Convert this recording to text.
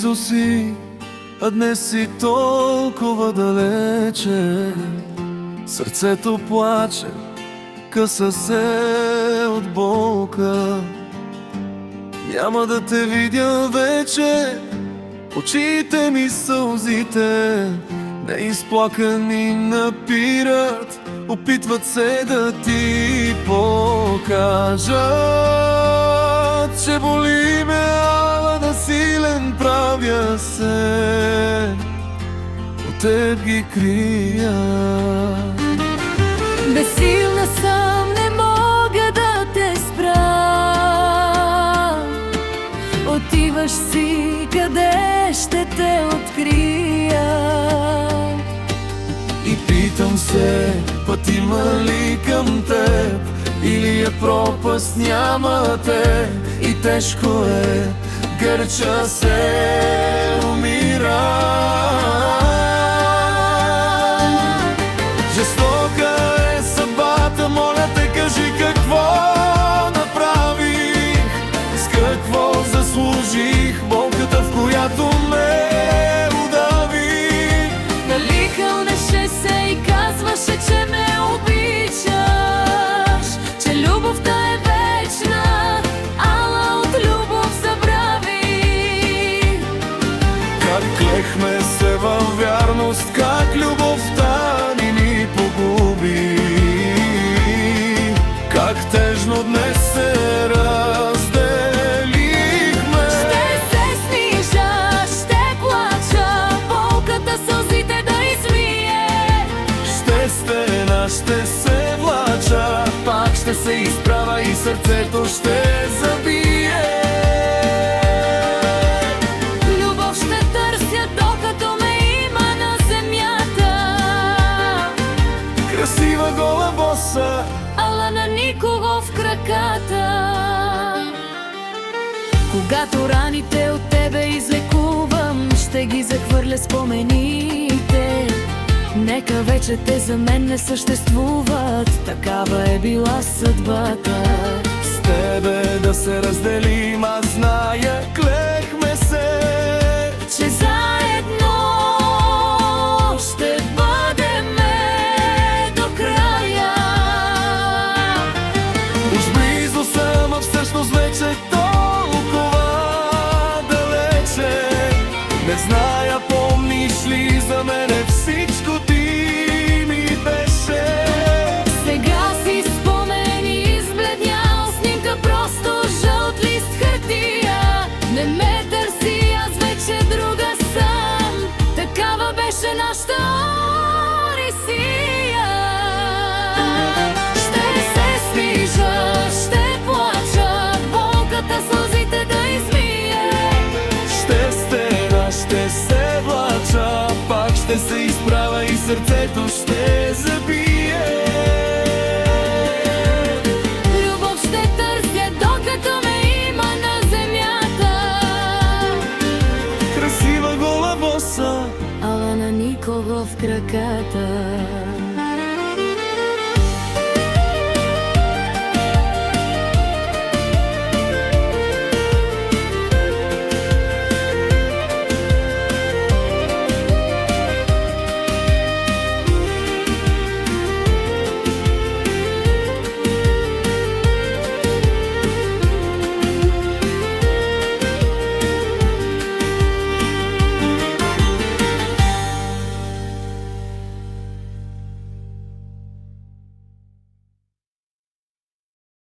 близо си, а днес си толкова далече. Сърцето плаче, къса се от болка. Няма да те видя вече, очите ми сълзите неизплакани напират, опитват се да ти покажат, че боли ме, ала да силен правя се, от теб ги крия. Безсилна съм, не мога да те спра. Отиваш си, къде ще те открия? И питам се, път има ли към теб, или е пропаст, няма те. И тежко е, гърча се, умира. Жестока е съдбата, моля те, кажи какво направих, с какво заслужих болката, в която ме удави. Нали кълнеше се и казваше, че ме обичаш, че любовта е вечна, ала от любов забрави. Как клехме се във вярност, как любовта ни погуби. Как тежно днес се разделихме. Ще се снижа, ще плача, болката сълзите да измие. Ще стена, ще се влача, пак ще се изправя и сърцето ще забие. Любов ще търся, докато ме има на земята. Красива гола боса, Ала на никого в краката. Когато раните от тебе излекувам, ще ги захвърля спомените. Нека вече те за мен не съществуват, такава е била съдбата. с тебе да се разделим, аз зная, клехме се, Че заедно ще бъдем до края. уж близо съм, а всъщност вече толкова далече. Не зная, помниш ли за мене всичко ти ми беше. Сега си спомени, избледнял, снимка просто жълт лист хартия. Не ме търси, аз вече друга съм, такава беше нашата Орисия. Ще се снижа, ще плача, болката сълзите да измие. Ще стена, ще се влача, пак ще се изправя и сърцето ще забие. Любов ще търся, докато ме има на земята. Красива гола боса, Ала на никого в краката.